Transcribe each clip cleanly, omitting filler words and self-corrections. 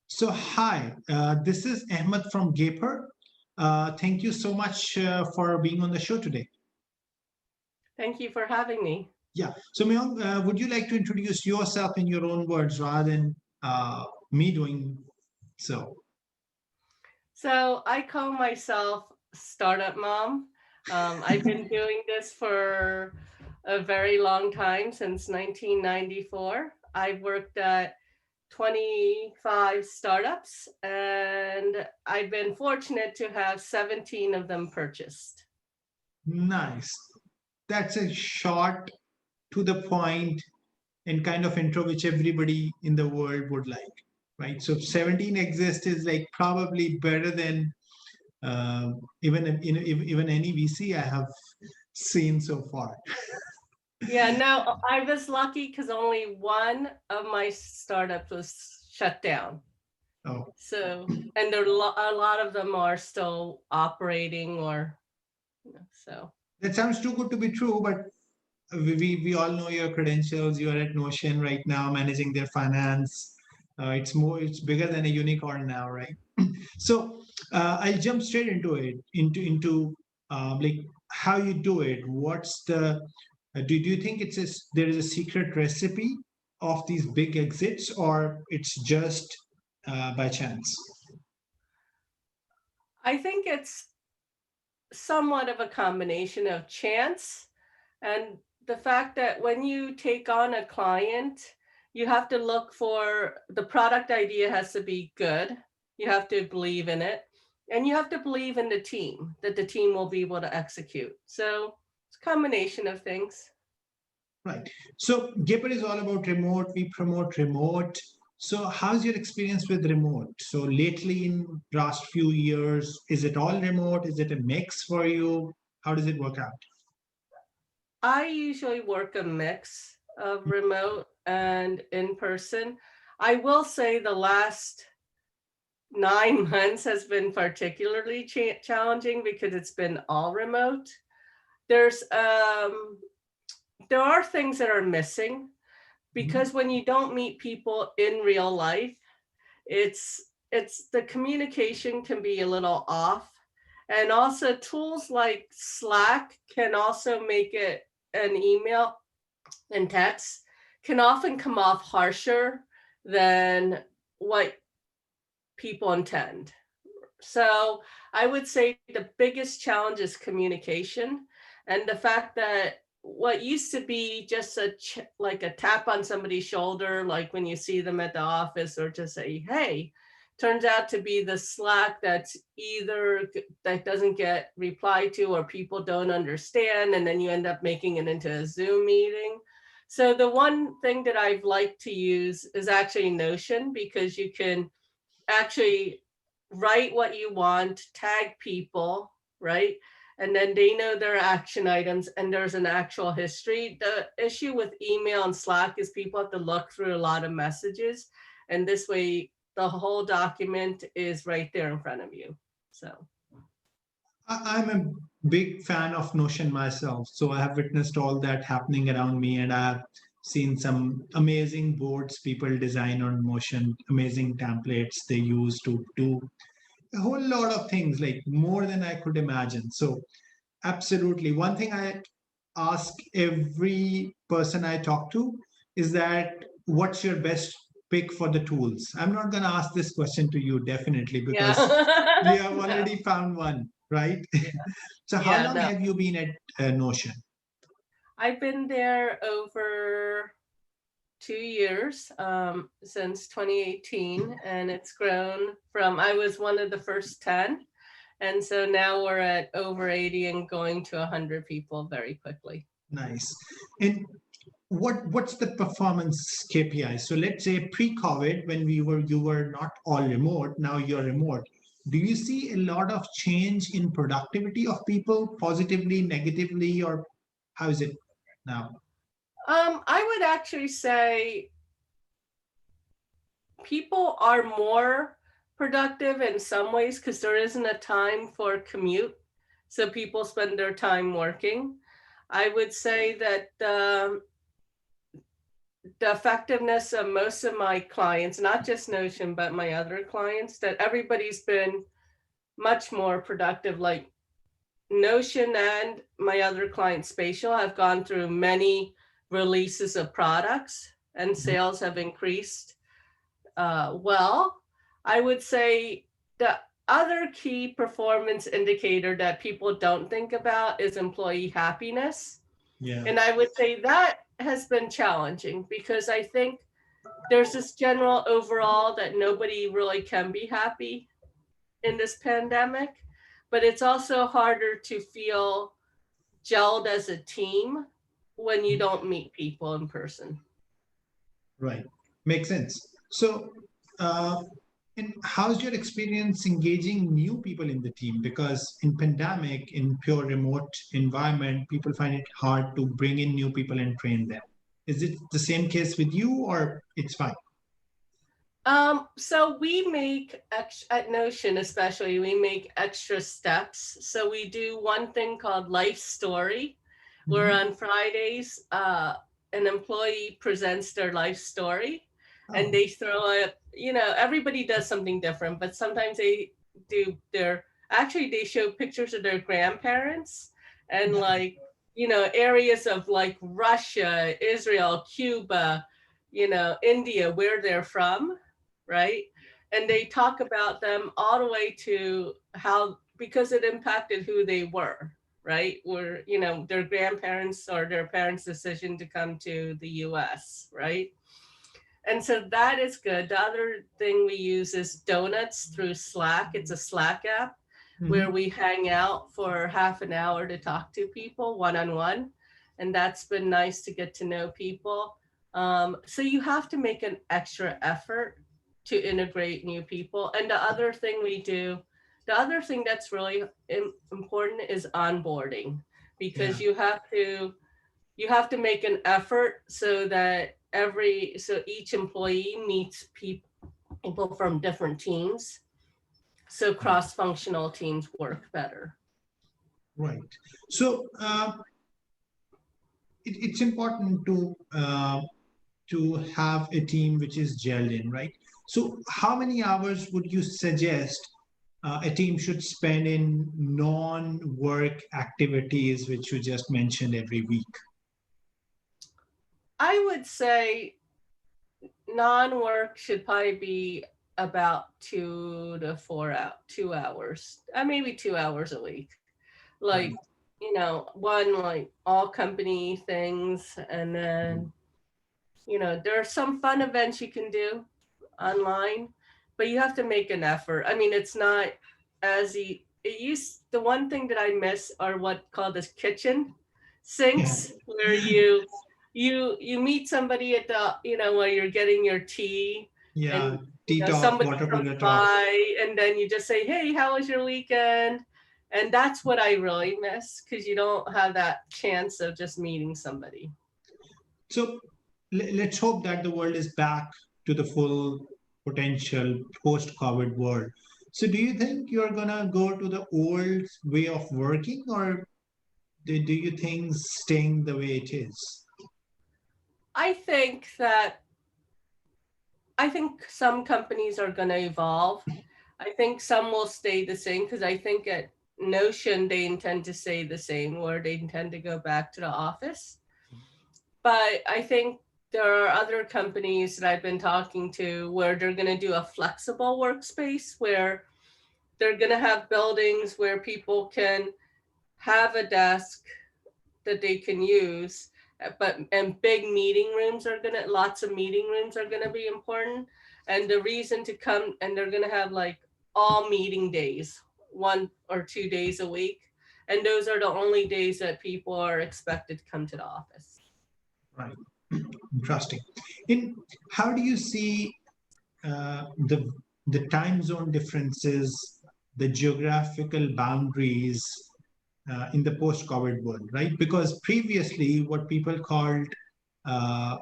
So hi, this is Ahmed from Gaper. Thank you so much for being on the show today. Thank you for having me. Yeah. So Myoung, would you like to introduce yourself in your own words rather than me doing so? So I call myself startup mom. I've been doing this for a very long time, since 1994. I've worked at 25 startups, and I've been fortunate to have 17 of them purchased. Nice. That's a short, to the point, and kind of intro which everybody in the world would like, right? So if 17 exists is like probably better than uh, even any VC I have seen so far. Yeah, no, I was lucky because only one of my startups was shut down. Oh, So, and a lot of them are still operating, or so. that sounds too good to be true, but we all know your credentials. You are at Notion right now, managing their finance. It's bigger than a unicorn now, right? So I'll jump straight into it, into like how you do it. What's the do you think there is a secret recipe of these big exits, or it's just by chance? I think it's somewhat of a combination of chance and the fact that when you take on a client, you have to look for the product idea has to be good. You have to believe in it. And you have to believe in the team, that the team will be able to execute. So it's a combination of things. Right. So Gipper is all about remote. We promote remote. So how's your experience with remote? So lately in last few years, is it all remote? Is it a mix for you? How does it work out? I usually work a mix of remote and in person. I will say the last 9 months has been particularly challenging because it's been all remote. There's there are things that are missing Mhm. because when you don't meet people in real life, it's the communication can be a little off. And also tools like Slack can also make it an email and text can often come off harsher than what people intend. So I would say the biggest challenge is communication and the fact that what used to be just like a tap on somebody's shoulder, like when you see them at the office, or to say, hey, turns out to be the Slack that's either that doesn't get replied to or people don't understand. And then you end up making it into a Zoom meeting. So the one thing that I've liked to use is actually Notion, because you can actually write what you want, tag people, right? And then they know their action items and there's an actual history. The issue with email and Slack is people have to look through a lot of messages. And this way, the whole document is right there in front of you. So, I'm a big fan of Notion myself. So I have witnessed all that happening around me, and I've seen some amazing boards people design on Notion, amazing templates they use to do a whole lot of things, like more than I could imagine. So absolutely. One thing I ask every person I talk to is that what's your best pick for the tools? I'm not going to ask this question to you, definitely, because we yeah. have No, already found one, right? yeah. So how Yeah, long no. have you been at Notion? I've been there over 2 years, since 2018, and it's grown from, I was one of the first 10. And so now we're at over 80 and going to 100 people very quickly. Nice. And what's the performance KPI? So let's say pre-COVID, when you were not all remote, now you're remote. Do you see a lot of change in productivity of people, positively, negatively, or how is it now? I would actually say people are more productive in some ways because there isn't a time for commute. So people spend their time working. I would say that the effectiveness of most of my clients, not just Notion, but my other clients, that everybody's been much more productive. Like Notion and my other client, Spatial, have gone through many releases of products and sales have increased. Well, I would say the other key performance indicator that people don't think about is employee happiness. Yeah. And I would say that has been challenging because I think there's this general overall that nobody really can be happy in this pandemic, but it's also harder to feel gelled as a team when you don't meet people in person. Right. Makes sense. So, uh, and how's your experience engaging new people in the team? Because in pandemic, in pure remote environment, people find it hard to bring in new people and train them. Is it the same case with you, or it's fine? So we make at Notion, especially, we make extra steps. So we do one thing called Life Story, where Mhm. on Fridays, an employee presents their life story and Oh, they throw up, everybody does something different, but sometimes they do actually, they show pictures of their grandparents and like, areas of like Russia, Israel, Cuba, India, where they're from, right? And they talk about them all the way to how, because it impacted who they were, right? Were, their grandparents or their parents' decision to come to the US, right? And so that is good. The other thing we use is Donuts through Slack. It's a Slack app where mhm. we hang out for half an hour to talk to people one on one. And that's been nice to get to know people. So you have to make an extra effort to integrate new people. And the other thing that's really important is onboarding because Yeah. you have to make an effort so that each employee meets people from different teams, so cross-functional teams work better. Right. So it's important to have a team which is gelled in, right? So how many hours would you suggest a team should spend in non-work activities, which you just mentioned every week? I would say non-work should probably be about 2 to 4 out 2 hours, maybe 2 hours a week. Right. Like, one like all company things, and then there are some fun events you can do online, but you have to make an effort. I mean, it's not the one thing that I miss are what called as kitchen Yeah. sinks, where you meet somebody at the, where you're getting your tea, Yeah. and Tea talk, somebody water comes cooler talk. by and then you just say, hey, how was your weekend? And that's what I really miss, because you don't have that chance of just meeting somebody. So let's hope that the world is back to the full potential post-COVID world. So do you think you're gonna go to the old way of working, or do you think staying the way it is? I think that I think some companies are going to evolve. I think some will stay the same, because I think at Notion they intend to stay the same, where they intend to go back to the office. But I think there are other companies that I've been talking to where they're going to do a flexible workspace, where they're going to have buildings where people can have a desk that they can use, and big meeting rooms are gonna lots of meeting rooms are gonna be important. And the reason to come, and they're gonna have like all meeting days, 1 or 2 days a week, and those are the only days that people are expected to come to the office. Right. Interesting. In how do you see the time zone differences, the geographical boundaries in the post-COVID world, right? Because previously, what people called uh,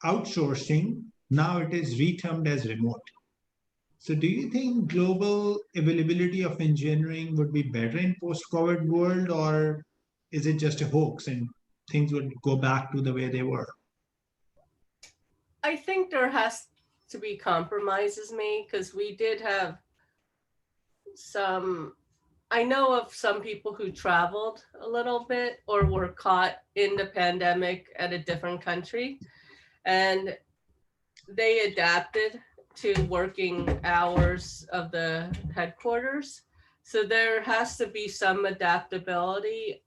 outsourcing, now it is retermed as remote. So, do you think global availability of engineering would be better in post-COVID world, or is it just a hoax and things would go back to the way they were? I think there has to be compromises made because we did have some. I know of some people who traveled a little bit or were caught in the pandemic at a different country, and they adapted to working hours of the headquarters. So there has to be some adaptability.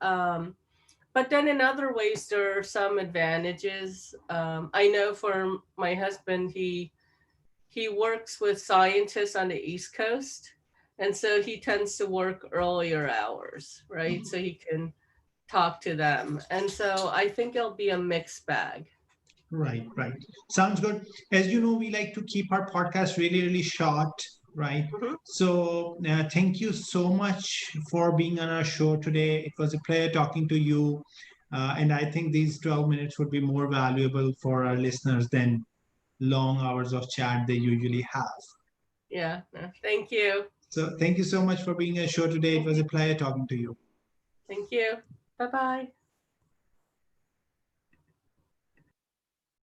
But then in other ways, there are some advantages. I know for my husband, he works with scientists on the East Coast, and so he tends to work earlier hours, right? So he can talk to them, and so I think it'll be a mixed bag. Right, right. Sounds good. As you know, we like to keep our podcast really, really short, right? Mhm. So, thank you so much for being on our show today. It was a pleasure talking to you. And I think these 12 minutes would be more valuable for our listeners than long hours of chat they usually have. Yeah, no, thank you. So, thank you so much for being on our show today. It was a pleasure talking to you. Thank you. Bye bye.